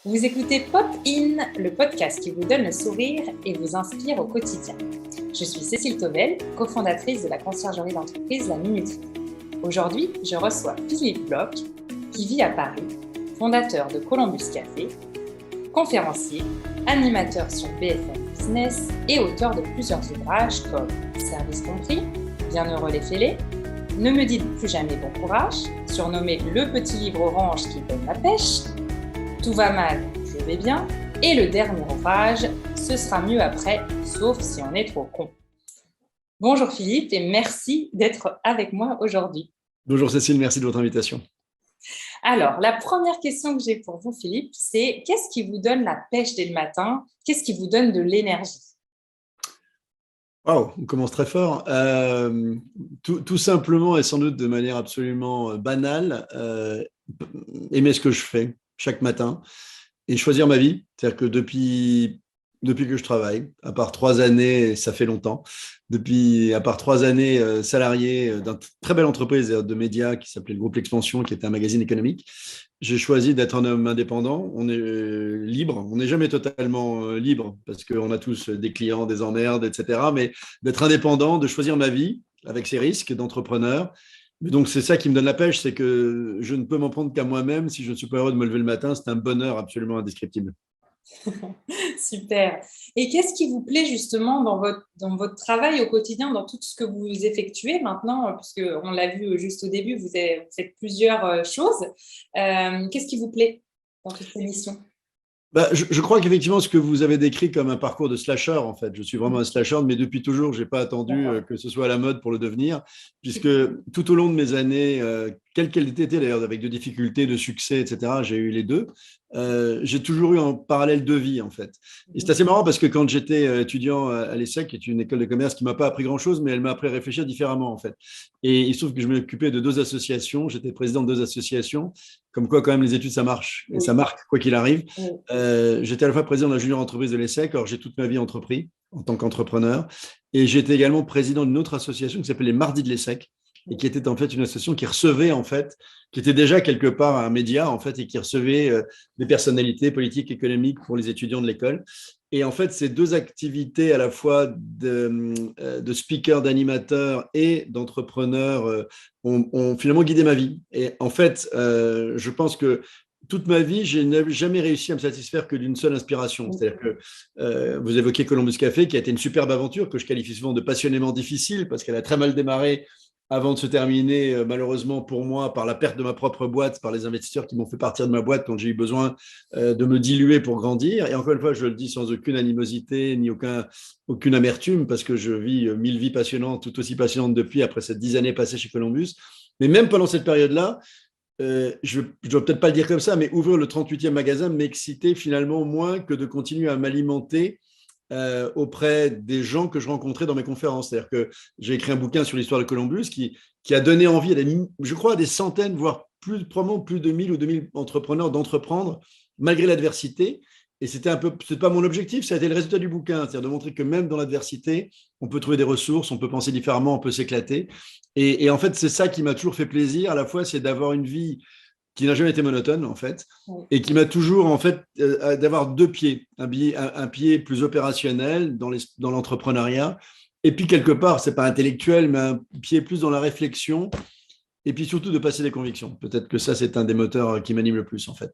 Vous écoutez Pop In, le podcast qui vous donne le sourire et vous inspire au quotidien. Je suis Cécile Tauvel, cofondatrice de la conciergerie d'entreprise La Minuterie. Aujourd'hui, je reçois Philippe Bloch, qui vit à Paris, fondateur de Columbus Café, conférencier, animateur sur BFM Business et auteur de plusieurs ouvrages comme Service compris, Bienheureux les fêlés, Ne me dites plus jamais bon courage, surnommé le petit livre orange qui donne la pêche, Tout va mal, je vais bien, et le dernier ouvrage, Ce sera mieux après, sauf si on est trop con. Bonjour Philippe et merci d'être avec moi aujourd'hui. Bonjour Cécile, merci de votre invitation. Alors, la première question que j'ai pour vous Philippe, c'est qu'est-ce qui vous donne la pêche dès le matin? Qu'est-ce qui vous donne de l'énergie? Wow, on commence très fort. Tout simplement et sans doute de manière absolument banale, aimer ce que je fais chaque matin et choisir ma vie. C'est-à-dire que depuis que je travaille, à part 3 années, ça fait longtemps, à part 3 années salarié d'une très belle entreprise de médias qui s'appelait le Groupe L'Expansion, qui était un magazine économique, j'ai choisi d'être un homme indépendant. On est libre, on n'est jamais totalement libre parce qu'on a tous des clients, des emmerdes, etc. Mais d'être indépendant, de choisir ma vie avec ses risques d'entrepreneur. Mais donc, c'est ça qui me donne la pêche, c'est que je ne peux m'en prendre qu'à moi-même. Si je ne suis pas heureux de me lever le matin, c'est un bonheur absolument indescriptible. Super. Et qu'est-ce qui vous plaît justement dans votre travail au quotidien, dans tout ce que vous effectuez maintenant, puisque on l'a vu juste au début, vous faites plusieurs choses. Qu'est-ce qui vous plaît dans toutes ces missions? Je crois qu'effectivement, ce que vous avez décrit comme un parcours de slasher, en fait, je suis vraiment un slasher, mais depuis toujours, je n'ai pas attendu D'accord. que ce soit à la mode pour le devenir, puisque tout au long de mes années, quelles qu'elles étaient d'ailleurs, avec de difficultés, de succès, etc., j'ai eu les deux. J'ai toujours eu en parallèle deux vies, en fait. Et c'est assez marrant parce que quand j'étais étudiant à l'ESSEC, qui est une école de commerce qui ne m'a pas appris grand-chose, mais elle m'a appris à réfléchir différemment, en fait. Et il se trouve que je m'occupais de deux associations, j'étais président de deux associations, comme quoi quand même les études, ça marche, et ça Oui. marque, quoi qu'il arrive. Oui. J'étais à la fois président de la junior entreprise de l'ESSEC, alors j'ai toute ma vie entrepris en tant qu'entrepreneur, et j'étais également président d'une autre association qui s'appelait les Mardis de l'ESSEC, et qui était en fait une association qui recevait en fait, qui était déjà quelque part un média en fait, et qui recevait des personnalités politiques, économiques pour les étudiants de l'école. Et en fait, ces deux activités à la fois de speaker, d'animateur et d'entrepreneur ont finalement guidé ma vie. Et en fait, je pense que toute ma vie, je n'ai jamais réussi à me satisfaire que d'une seule inspiration. C'est-à-dire que vous évoquez Columbus Café, qui a été une superbe aventure que je qualifie souvent de passionnément difficile parce qu'elle a très mal démarré avant de se terminer, malheureusement pour moi, par la perte de ma propre boîte, par les investisseurs qui m'ont fait partir de ma boîte quand j'ai eu besoin de me diluer pour grandir. Et encore une fois, je le dis sans aucune animosité ni aucune amertume, parce que je vis 1000 vies passionnantes, tout aussi passionnantes depuis, après ces 10 années passées chez Columbus. Mais même pendant cette période-là, je ne dois peut-être pas le dire comme ça, mais ouvrir le 38e magasin m'excitait finalement moins que de continuer à m'alimenter auprès des gens que je rencontrais dans mes conférences. C'est-à-dire que j'ai écrit un bouquin sur l'histoire de Columbus qui a donné envie, je crois, à des centaines, voire probablement plus de 1000 ou 2000 entrepreneurs d'entreprendre malgré l'adversité. Et c'était pas mon objectif, ça a été le résultat du bouquin, c'est-à-dire de montrer que même dans l'adversité, on peut trouver des ressources, on peut penser différemment, on peut s'éclater. Et en fait, c'est ça qui m'a toujours fait plaisir. À la fois, c'est d'avoir une vie qui n'a jamais été monotone, en fait, et qui m'a toujours, en fait, d'avoir deux pieds. Un pied plus opérationnel dans l'entrepreneuriat, et puis quelque part, c'est pas intellectuel, mais un pied plus dans la réflexion, et puis surtout de passer des convictions. Peut-être que ça, c'est un des moteurs qui m'anime le plus, en fait.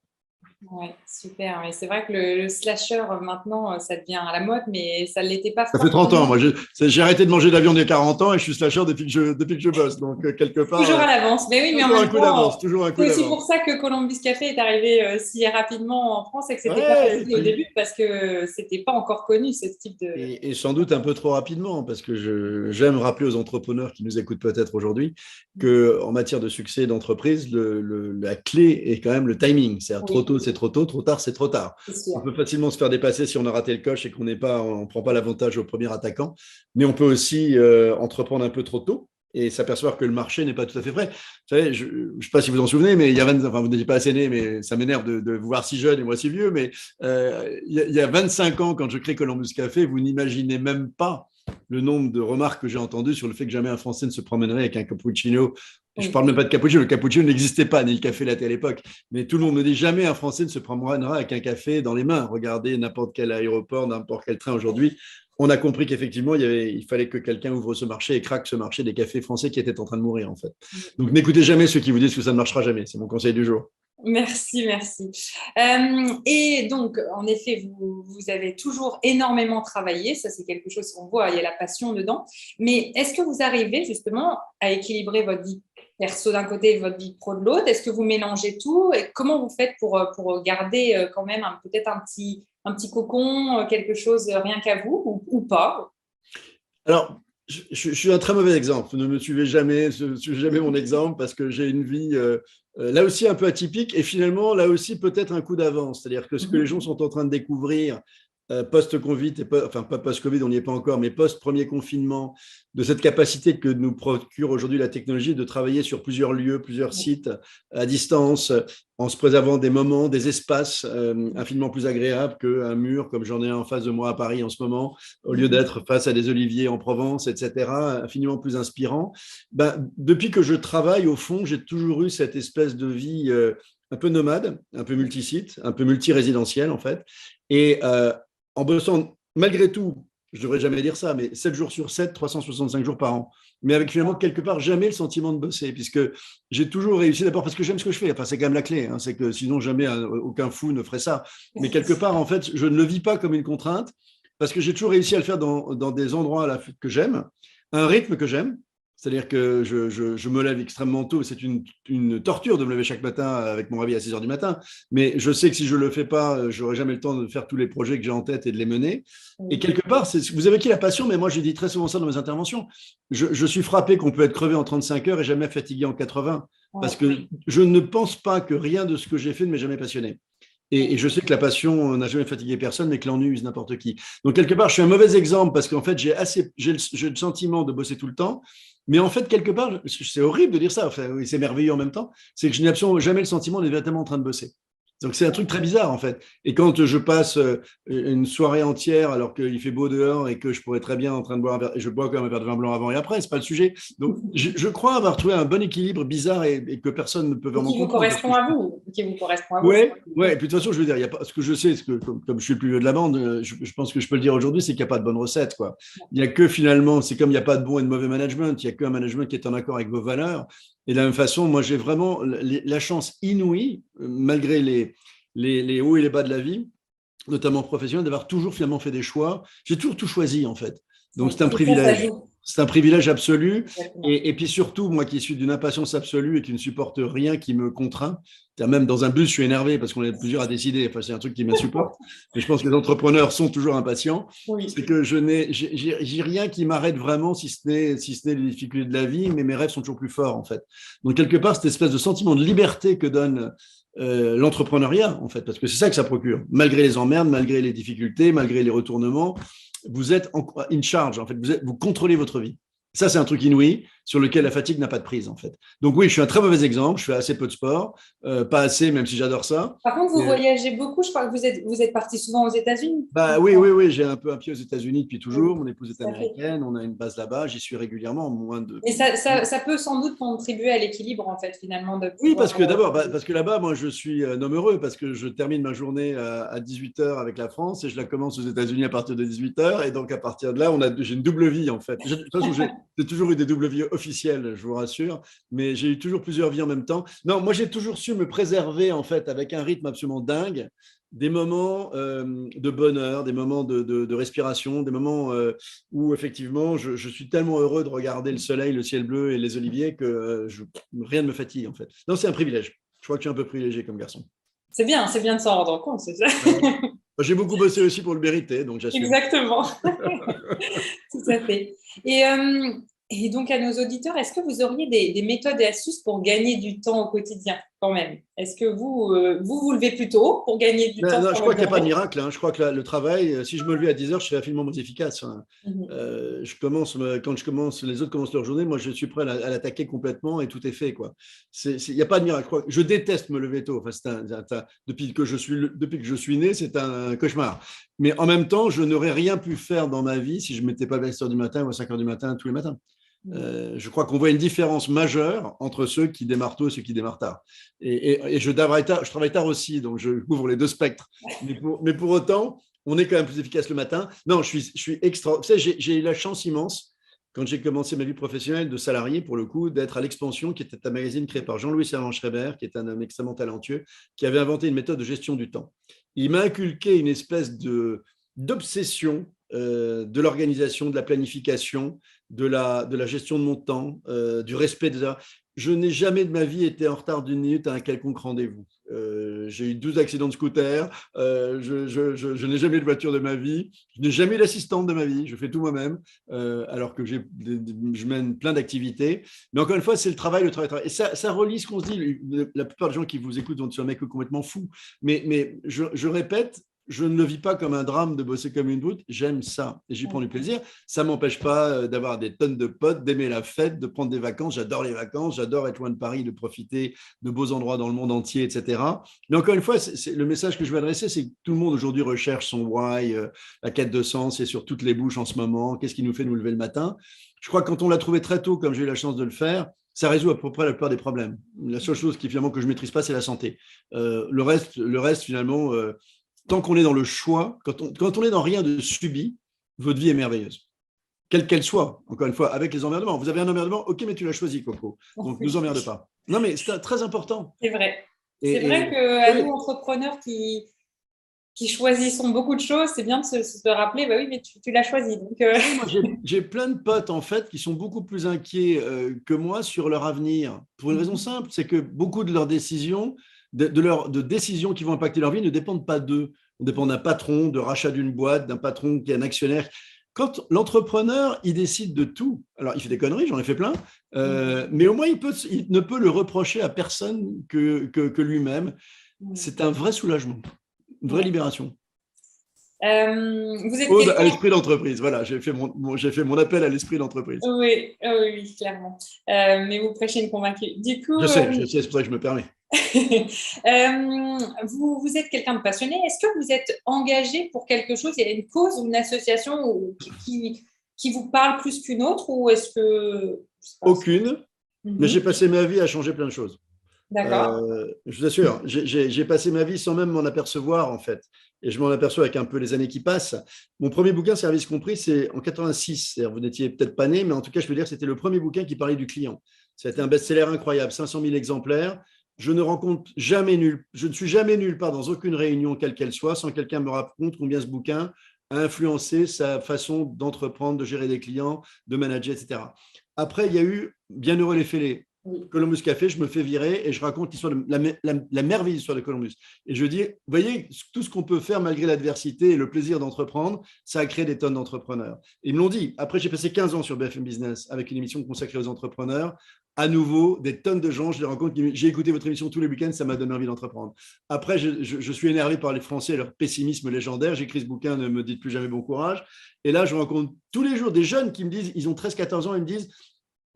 Oui, super. Mais c'est vrai que le slasher, maintenant, ça devient à la mode, mais ça ne l'était pas Ça fait 30 ans. forcément. Moi, j'ai arrêté de manger de la viande il y a 40 ans et je suis slasher depuis que je bosse. Donc, quelque part, Toujours à l'avance. Mais oui, mais en toujours un même coup temps, d'avance, toujours un coup c'est aussi d'avance. pour ça que Columbus Café est arrivé si rapidement en France et que c'était pas Ouais, facile au début parce que c'était pas encore connu ce type de. et sans doute un peu trop rapidement, parce que j'aime rappeler aux entrepreneurs qui nous écoutent peut-être aujourd'hui qu'en matière de succès d'entreprise, la clé est quand même le timing. C'est-à-dire trop Oui, tôt, c'est trop tôt, trop tard, c'est trop tard. c'est On sûr. peut facilement se faire dépasser si on a raté le coche et qu'on ne prend pas l'avantage au premier attaquant, mais on peut aussi entreprendre un peu trop tôt et s'apercevoir que le marché n'est pas tout à fait prêt. Vous savez, je ne sais pas si vous en souvenez, mais enfin, vous n'étiez pas assez né, mais ça m'énerve de vous voir si jeune et moi si vieux, mais il y a 25 ans, quand je crée Columbus Café, vous n'imaginez même pas le nombre de remarques que j'ai entendues sur le fait que jamais un Français ne se promènerait avec un cappuccino Je ne Oui. parle même pas de cappuccino. Le cappuccino n'existait pas, ni le café latte à l'époque. Mais tout le monde me dit jamais un Français ne se promènera avec un café dans les mains. Regardez n'importe quel aéroport, n'importe quel train aujourd'hui. On a compris qu'effectivement, il fallait que quelqu'un ouvre ce marché et craque ce marché des cafés français qui étaient en train de mourir, en fait. Donc, n'écoutez jamais ceux qui vous disent que ça ne marchera jamais. C'est mon conseil du jour. Merci, merci. Et donc, en effet, vous avez toujours énormément travaillé, ça c'est quelque chose qu'on voit, il y a la passion dedans. Mais est-ce que vous arrivez justement à équilibrer votre vie perso d'un côté et votre vie pro de l'autre? Est-ce que vous mélangez tout? Et comment vous faites pour garder quand même peut-être un petit cocon, quelque chose rien qu'à vous ou pas? Alors, je suis un très mauvais exemple. Ne me suivez jamais, ne suivez jamais mon exemple parce que j'ai une vie là aussi un peu atypique et finalement là aussi peut-être un coup d'avance. C'est-à-dire que ce que les gens sont en train de découvrir post-Covid, enfin pas post-Covid, on n'y est pas encore, mais post-premier confinement, de cette capacité que nous procure aujourd'hui la technologie de travailler sur plusieurs lieux, plusieurs sites à distance, en se préservant des moments, des espaces infiniment plus agréables qu'un mur, comme j'en ai un en face de moi à Paris en ce moment, au lieu d'être face à des oliviers en Provence, etc., infiniment plus inspirant. Ben, depuis que je travaille, au fond, j'ai toujours eu cette espèce de vie un peu nomade, un peu multisite, un peu multirésidentielle en fait. Et en bossant, malgré tout, je ne devrais jamais dire ça, mais 7 jours sur 7, 365 jours par an. Mais avec finalement, quelque part, jamais le sentiment de bosser, puisque j'ai toujours réussi, d'abord parce que j'aime ce que je fais. Enfin, c'est quand même la clé, hein, c'est que sinon, jamais aucun fou ne ferait ça. Mais quelque part, en fait, je ne le vis pas comme une contrainte, parce que j'ai toujours réussi à le faire dans des endroits que j'aime, un rythme que j'aime. C'est-à-dire que je me lève extrêmement tôt. C'est une torture de me lever chaque matin avec mon réveil à 6 heures du matin. Mais je sais que si je ne le fais pas, je n'aurai jamais le temps de faire tous les projets que j'ai en tête et de les mener. Et quelque part, vous évoquez la passion, mais moi, je dis très souvent ça dans mes interventions. Je suis frappé qu'on peut être crevé en 35 heures et jamais fatigué en 80. Parce que je ne pense pas que rien de ce que j'ai fait ne m'ait jamais passionné. Et je sais que la passion n'a jamais fatigué personne, mais que l'ennui use n'importe qui. Donc, quelque part, je suis un mauvais exemple parce qu'en fait, j'ai le sentiment de bosser tout le temps. Mais en fait, quelque part, c'est horrible de dire ça, enfin, oui, c'est merveilleux en même temps, c'est que je n'ai absolument jamais le sentiment d'être véritablement en train de bosser. Donc c'est un truc très bizarre en fait. Et quand je passe une soirée entière alors qu'il fait beau dehors et que je pourrais très bien en train de boire un verre, et je bois quand même un verre de vin blanc avant et après, c'est pas le sujet. Donc je crois avoir trouvé un bon équilibre bizarre et que personne ne peut vraiment Qui vous comprendre. correspond à vous, qui vous correspond à vous. Ouais, ouais. Et puis de toute façon, je veux dire, il y a pas, ce que je sais, comme je suis le plus vieux de la bande, je pense que je peux le dire aujourd'hui, c'est qu'il n'y a pas de bonne recette, quoi. Il n'y a que finalement, c'est comme il n'y a pas de bon et de mauvais management, il n'y a qu'un management qui est en accord avec vos valeurs. Et de la même façon, moi, j'ai vraiment la chance inouïe, malgré les hauts et les bas de la vie, notamment professionnels, d'avoir toujours finalement fait des choix. J'ai toujours tout choisi, en fait. Donc, c'est un privilège. C'est un privilège absolu. Et puis surtout, moi qui suis d'une impatience absolue et qui ne supporte rien qui me contraint, même dans un bus, je suis énervé parce qu'on est plusieurs à décider. Enfin, c'est un truc qui m'insupporte. Et je pense que les entrepreneurs sont toujours impatients. Oui. C'est que j'ai rien qui m'arrête vraiment, si ce n'est les difficultés de la vie, mais mes rêves sont toujours plus forts, en fait. Donc, quelque part, cette espèce de sentiment de liberté que donne l'entrepreneuriat, en fait, parce que c'est ça que ça procure. Malgré les emmerdes, malgré les difficultés, malgré les retournements, vous êtes in charge, en fait, vous contrôlez votre vie. Ça, c'est un truc inouï sur lequel la fatigue n'a pas de prise, en fait. Donc oui, je suis un très mauvais exemple, je fais assez peu de sport, pas assez, même si j'adore ça. Par contre, vous voyagez beaucoup, je crois que vous êtes parti souvent aux États-Unis. Bah, oui, j'ai un peu un pied aux États-Unis depuis toujours, mon épouse est américaine, on a une base là-bas, j'y suis régulièrement, moins de... Et ça peut sans doute contribuer à l'équilibre, en fait, finalement. Oui, parce que d'abord, parce que là-bas, moi, je suis un homme heureux, parce que je termine ma journée à 18h avec la France et je la commence aux États-Unis à partir de 18h. Et donc, à partir de là, j'ai une double vie, en fait. De toute façon, j'ai toujours eu des doubles vies officielles, je vous rassure, mais j'ai eu toujours plusieurs vies en même temps. Non, moi, j'ai toujours su me préserver, en fait, avec un rythme absolument dingue, des moments de bonheur, des moments de respiration, des moments où effectivement je suis tellement heureux de regarder le soleil, le ciel bleu et les oliviers que rien ne me fatigue en fait. Non, c'est un privilège. Je crois que je suis un peu privilégié comme garçon. C'est bien de s'en rendre compte, c'est ça. J'ai beaucoup bossé aussi pour le mériter, donc j'assume. Exactement. Tout à fait. Et donc, à nos auditeurs, est-ce que vous auriez des méthodes et astuces pour gagner du temps au quotidien, quand même? Est-ce que vous levez plus tôt pour gagner du temps? Non, je crois qu'il n'y a pas de miracle. Hein. Je crois que le travail, si je me levais à 10 heures, je serais infiniment moins efficace. Hein. Quand je commence, les autres commencent leur journée, moi, je suis prêt à l'attaquer complètement et tout est fait. Il n'y a pas de miracle. Je déteste me lever tôt. Enfin, depuis que je suis né, c'est un cauchemar. Mais en même temps, je n'aurais rien pu faire dans ma vie si je ne m'étais pas levé à 6 heures du matin ou à 5 heures du matin tous les matins. Je crois qu'on voit une différence majeure entre ceux qui démarrent tôt et ceux qui démarrent tard. Et je travaille tard aussi, donc je couvre les deux spectres. Mais pour autant, on est quand même plus efficace le matin. Non, je suis extra. Vous savez, j'ai eu la chance immense, quand j'ai commencé ma vie professionnelle de salarié, pour le coup, d'être à l'Expansion, qui était un magazine créé par Jean-Louis Servan-Schreiber, qui est un homme extrêmement talentueux, qui avait inventé une méthode de gestion du temps. Il m'a inculqué une espèce d'obsession de l'organisation, de la planification, de la gestion de mon temps, du respect des heures. Je n'ai jamais de ma vie été en retard d'une minute à un quelconque rendez-vous. J'ai eu 12 accidents de scooter, je n'ai jamais eu de voiture de ma vie, je n'ai jamais eu d'assistante de ma vie, je fais tout moi-même, alors que je mène plein d'activités. Mais encore une fois, c'est le travail. Et ça relie ce qu'on se dit. La plupart des gens qui vous écoutent vont dire un mec complètement fou. Mais je répète, je ne le vis pas comme un drame de bosser comme une brute. J'aime ça et j'y prends du plaisir. Ça ne m'empêche pas d'avoir des tonnes de potes, d'aimer la fête, de prendre des vacances. J'adore les vacances, j'adore être loin de Paris, de profiter de beaux endroits dans le monde entier, etc. Mais encore une fois, le message que je veux adresser, c'est que tout le monde aujourd'hui recherche son why, la quête de sens, c'est sur toutes les bouches en ce moment. Qu'est-ce qui nous fait nous lever le matin? Je crois que quand on l'a trouvé très tôt, comme j'ai eu la chance de le faire, ça résout à peu près la plupart des problèmes. La seule chose que je ne maîtrise pas, c'est la santé. Le reste finalement, tant qu'on est dans le choix, quand on est dans rien de subi, votre vie est merveilleuse. Quelle qu'elle soit, encore une fois, avec les emmerdements. Vous avez un emmerdement, ok, mais tu l'as choisi, Coco. Donc, ne nous emmerde pas. Non, mais c'est très important. C'est vrai. C'est vrai qu'à nous, entrepreneurs qui choisissons beaucoup de choses, c'est bien de se rappeler, bah oui, mais tu l'as choisi. Donc, moi, j'ai plein de potes, en fait, qui sont beaucoup plus inquiets que moi sur leur avenir. Pour une raison simple, c'est que beaucoup de leurs décisions, de décisions qui vont impacter leur vie ne dépendent pas d'eux. On dépend d'un patron, de rachat d'une boîte, d'un patron qui est un actionnaire. Quand l'entrepreneur, il décide de tout, alors il fait des conneries, j'en ai fait plein, mais au moins il ne peut le reprocher à personne que lui-même. C'est un vrai soulagement, une vraie libération. Vous êtes Ode à l'esprit d'entreprise. Voilà, j'ai fait mon appel à l'esprit d'entreprise. Oui, clairement. Mais vous prêchez une convaincue. Du coup, je sais, c'est pour ça que je me permets. Vous êtes quelqu'un de passionné. Est-ce que vous êtes engagé pour quelque chose? Il y a une cause ou une association qui vous parle plus qu'une autre, ou est-ce que... Aucune, mais j'ai passé ma vie à changer plein de choses. D'accord. Je vous assure, j'ai passé ma vie sans même m'en apercevoir, en fait. Et je m'en aperçois avec un peu les années qui passent. Mon premier bouquin, Service compris, c'est en 86. Vous n'étiez peut-être pas né, mais en tout cas, je peux dire que c'était le premier bouquin qui parlait du client. C'était un best-seller incroyable, 500 000 exemplaires. Je ne suis jamais nulle part dans aucune réunion, quelle qu'elle soit, sans quelqu'un me raconte combien ce bouquin a influencé sa façon d'entreprendre, de gérer des clients, de manager, etc. Après, il y a eu Bienheureux les fêlés. Columbus Café, je me fais virer et je raconte l'histoire de la merveilleuse histoire de Columbus. Et je dis, vous voyez, tout ce qu'on peut faire malgré l'adversité et le plaisir d'entreprendre, ça a créé des tonnes d'entrepreneurs. Et ils me l'ont dit. Après, j'ai passé 15 ans sur BFM Business avec une émission consacrée aux entrepreneurs. À nouveau, des tonnes de gens, je les rencontre, j'ai écouté votre émission tous les week-ends, ça m'a donné envie d'entreprendre. Après, je suis énervé par les Français et leur pessimisme légendaire. J'écris ce bouquin, ne me dites plus jamais bon courage. Et là, je rencontre tous les jours des jeunes qui me disent, ils ont 13-14 ans, ils me disent,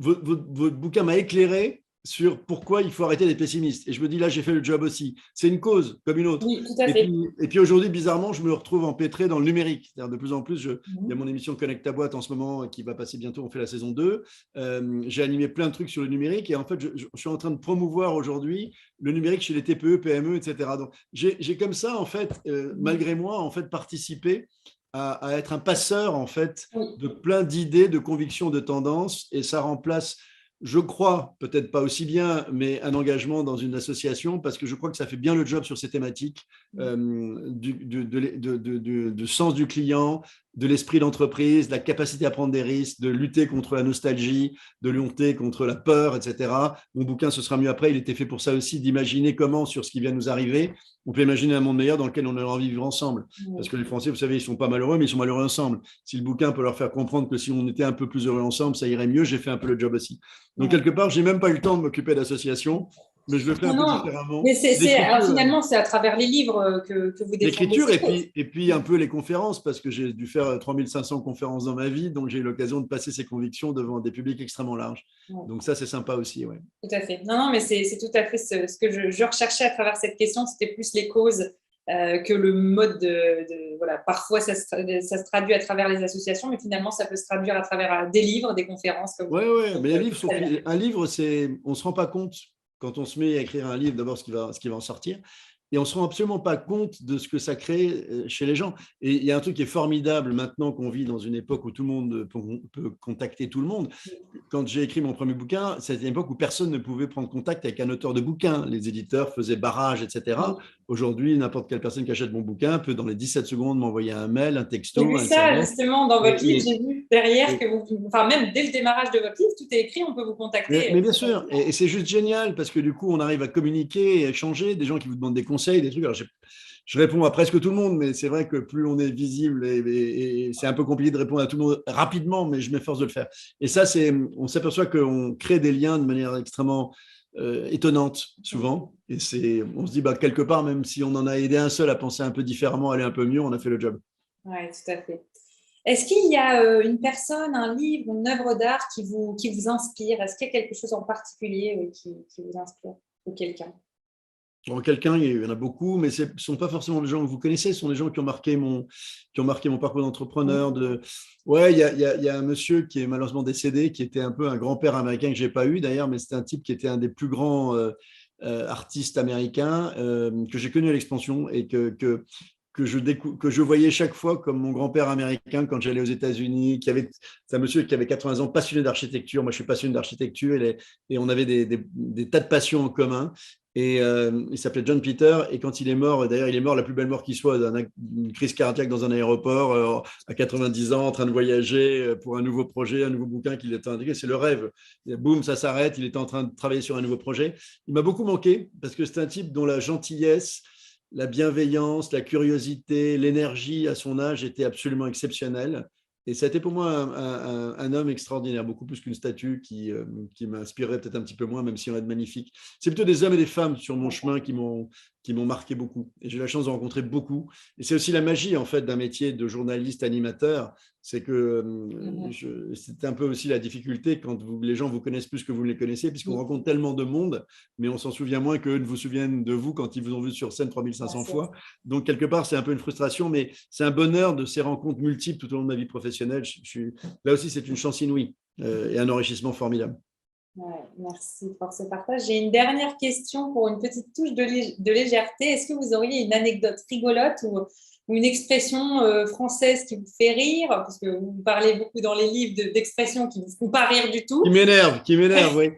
votre bouquin m'a éclairé sur pourquoi il faut arrêter d'être pessimiste. Et je me dis, là, j'ai fait le job aussi. C'est une cause comme une autre. Oui, tout à fait. Et puis aujourd'hui, bizarrement, je me retrouve empêtré dans le numérique. C'est-à-dire de plus en plus, il y a mon émission Connect ta boîte en ce moment qui va passer bientôt, on fait la saison 2. J'ai animé plein de trucs sur le numérique et en fait, je suis en train de promouvoir aujourd'hui le numérique chez les TPE, PME, etc. Donc, j'ai comme ça, en fait, malgré moi, en fait, participé à être un passeur, en fait, de plein d'idées, de convictions, de tendances, et ça remplace, je crois, peut-être pas aussi bien, mais un engagement dans une association, parce que je crois que ça fait bien le job sur ces thématiques de sens du client, de l'esprit d'entreprise, de la capacité à prendre des risques, de lutter contre la nostalgie, de lutter contre la peur, etc. Mon bouquin, ce sera mieux après, il était fait pour ça aussi, d'imaginer comment, sur ce qui vient de nous arriver, on peut imaginer un monde meilleur dans lequel on a envie de vivre ensemble. Parce que les Français, vous savez, ils ne sont pas malheureux, mais ils sont malheureux ensemble. Si le bouquin peut leur faire comprendre que si on était un peu plus heureux ensemble, ça irait mieux, j'ai fait un peu le job aussi. Donc, quelque part, je n'ai même pas eu le temps de m'occuper d'associations, mais je le fais un peu différemment. Mais alors, finalement, c'est à travers les livres que vous défendez. L'écriture et puis un peu les conférences, parce que j'ai dû faire 3500 conférences dans ma vie, donc j'ai eu l'occasion de passer ces convictions devant des publics extrêmement larges. Donc ça, c'est sympa aussi. Ouais. Tout à fait. Non, mais c'est tout à fait ce que je recherchais à travers cette question, c'était plus les causes que le mode voilà, parfois ça se traduit à travers les associations, mais finalement ça peut se traduire à travers des livres, des conférences. Oui, mais les livres, un livre, on ne se rend pas compte quand on se met à écrire un livre, d'abord ce qui va en sortir. Et on ne se rend absolument pas compte de ce que ça crée chez les gens. Et il y a un truc qui est formidable maintenant qu'on vit dans une époque où tout le monde peut contacter tout le monde. Quand j'ai écrit mon premier bouquin, c'était une époque où personne ne pouvait prendre contact avec un auteur de bouquin. Les éditeurs faisaient barrage, etc. Aujourd'hui, n'importe quelle personne qui achète mon bouquin peut, dans les 17 secondes, m'envoyer un mail, un texto, j'ai vu un ça SMS. justement dans votre livre, j'ai vu derrière que enfin même dès le démarrage de votre livre, tout est écrit, on peut vous contacter. Mais bien sûr, et c'est juste génial parce que du coup, on arrive à communiquer et à échanger, des gens qui vous demandent des conseils, des trucs. Alors, je réponds à presque tout le monde, mais c'est vrai que plus on est visible, et c'est un peu compliqué de répondre à tout le monde rapidement, mais je m'efforce de le faire. Et ça, on s'aperçoit qu'on crée des liens de manière extrêmement étonnante souvent. Et on se dit, quelque part, même si on en a aidé un seul à penser un peu différemment, à aller un peu mieux, on a fait le job. Oui, tout à fait. Est-ce qu'il y a une personne, un livre, une œuvre d'art qui vous inspire? Est-ce qu'il y a quelque chose en particulier qui vous inspire, ou quelqu'un? Quelqu'un, il y en a beaucoup, mais ce ne sont pas forcément des gens que vous connaissez, ce sont des gens qui ont marqué mon parcours d'entrepreneur. Ouais, il y a un monsieur qui est malheureusement décédé, qui était un peu un grand-père américain que je n'ai pas eu d'ailleurs, mais c'était un type qui était un des plus grands artistes américains que j'ai connu à l'expansion et que je voyais chaque fois comme mon grand-père américain quand j'allais aux États-Unis. C'est un monsieur qui avait 80 ans, passionné d'architecture. Moi, je suis passionné d'architecture et on avait des tas de passions en commun. Et il s'appelait John Peter. Et quand il est mort, d'ailleurs, il est mort la plus belle mort qui soit, d'une crise cardiaque dans un aéroport, à 90 ans, en train de voyager pour un nouveau projet, un nouveau bouquin qu'il était en train d'écrire. C'est le rêve. Et boum, ça s'arrête. Il était en train de travailler sur un nouveau projet. Il m'a beaucoup manqué parce que c'est un type dont la gentillesse, la bienveillance, la curiosité, l'énergie à son âge était absolument exceptionnelle. Et ça a été pour moi un homme extraordinaire, beaucoup plus qu'une statue qui m'inspirait peut-être un petit peu moins, même si on est magnifique. C'est plutôt des hommes et des femmes sur mon chemin qui m'ont marqué beaucoup. Et j'ai eu la chance de rencontrer beaucoup. Et c'est aussi la magie, en fait, d'un métier de journaliste animateur. C'est que c'est un peu aussi la difficulté quand les gens vous connaissent plus que vous ne les connaissez, puisqu'on rencontre tellement de monde, mais on s'en souvient moins qu'eux ne vous souviennent de vous quand ils vous ont vu sur scène 3500 fois. Donc, quelque part, c'est un peu une frustration, mais c'est un bonheur de ces rencontres multiples tout au long de ma vie professionnelle. Là aussi, c'est une chance inouïe et un enrichissement formidable. Ouais, merci pour ce partage. J'ai une dernière question pour une petite touche de légèreté. Est-ce que vous auriez une anecdote rigolote ou une expression française qui vous fait rire? Parce que vous parlez beaucoup dans les livres d'expressions qui ne vous font pas rire du tout. Qui m'énerve, oui.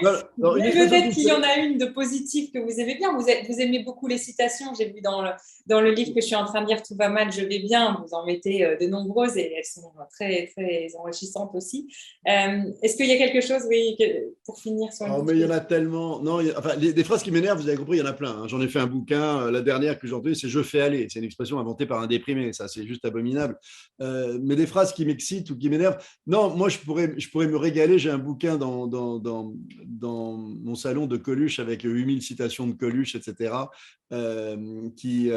Mais peut-être qu'il y en a une de positive que vous aimez bien. Vous aimez beaucoup les citations. J'ai vu dans le livre que je suis en train de lire, Tout va mal, je vais bien. Vous en mettez de nombreuses et elles sont très, très enrichissantes aussi. Est-ce qu'il y a quelque chose, oui, pour finir sur une mais il y en a tellement. Non, enfin, des phrases qui m'énervent, vous avez compris, il y en a plein. J'en ai fait un bouquin. La dernière que j'ai entendue, c'est je fais aller. C'est une expression inventée par un déprimé. Ça, c'est juste abominable. Mais des phrases qui m'excitent ou qui m'énervent. Non, moi, je pourrais me régaler. J'ai un bouquin dans mon salon de Coluche avec 8000 citations de Coluche, etc. Qui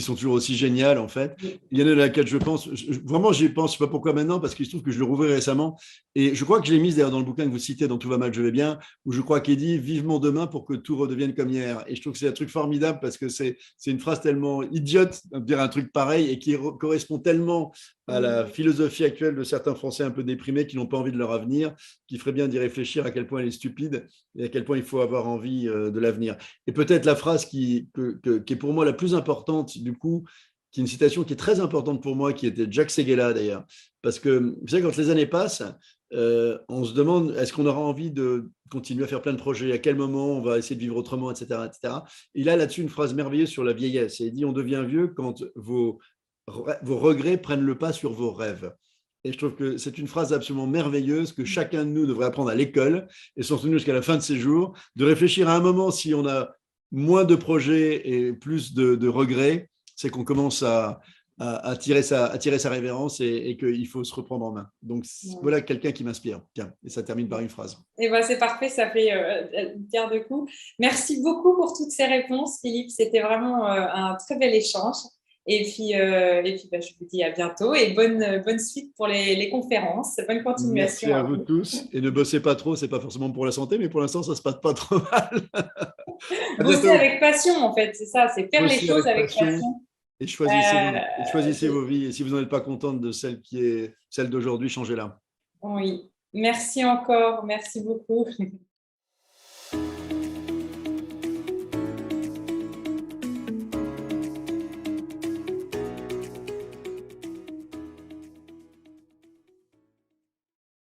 sont toujours aussi géniales, en fait. Il y en a à laquelle je pense. Vraiment, j'y pense. Je ne sais pas pourquoi maintenant, parce qu'il se trouve que je l'ai rouvert récemment. Et je crois que je l'ai mise d'ailleurs dans le bouquin que vous citez, dans Tout va mal, je vais bien, où je crois qu'il dit vivement demain pour que tout redevienne comme hier. Et je trouve que c'est un truc formidable parce que c'est une phrase tellement idiote de dire un truc pareil et qui correspond tellement à la philosophie actuelle de certains Français un peu déprimés qui n'ont pas envie de leur avenir, qui ferait bien d'y réfléchir à quel point elle est stupide et à quel point il faut avoir envie de l'avenir. Et peut-être la phrase qui est pour moi la plus importante, du coup, qui est une citation qui est très importante pour moi, qui était Jack Seguela d'ailleurs. Parce que, vous savez, quand les années passent, on se demande, est-ce qu'on aura envie de continuer à faire plein de projets? À quel moment on va essayer de vivre autrement, etc., etc. Il a là-dessus une phrase merveilleuse sur la vieillesse. Et il dit, on devient vieux quand vos regrets prennent le pas sur vos rêves. Et je trouve que c'est une phrase absolument merveilleuse que chacun de nous devrait apprendre à l'école et surtout jusqu'à la fin de ses jours, de réfléchir à un moment si on a moins de projets et plus de regrets, c'est qu'on commence à tirer sa révérence et qu'il faut se reprendre en main. Donc, voilà quelqu'un qui m'inspire. Tiens, et ça termine par une phrase. Et ben, c'est parfait, ça fait une pierre de coups. Merci beaucoup pour toutes ces réponses, Philippe. C'était vraiment un très bel échange. Je vous dis à bientôt et bonne suite pour les conférences. Bonne continuation Merci à à vous vous. tous. Et ne bossez pas trop, c'est pas forcément pour la santé, mais pour l'instant, ça se passe pas trop mal. À Bosser bientôt. avec passion, en fait, c'est ça, c'est faire les Bossez choses avec avec passion passion. et Euh, choisissez vos vies. Et si vous n'en êtes pas contente de celle d'aujourd'hui, changez-la. oui, merci encore, merci beaucoup.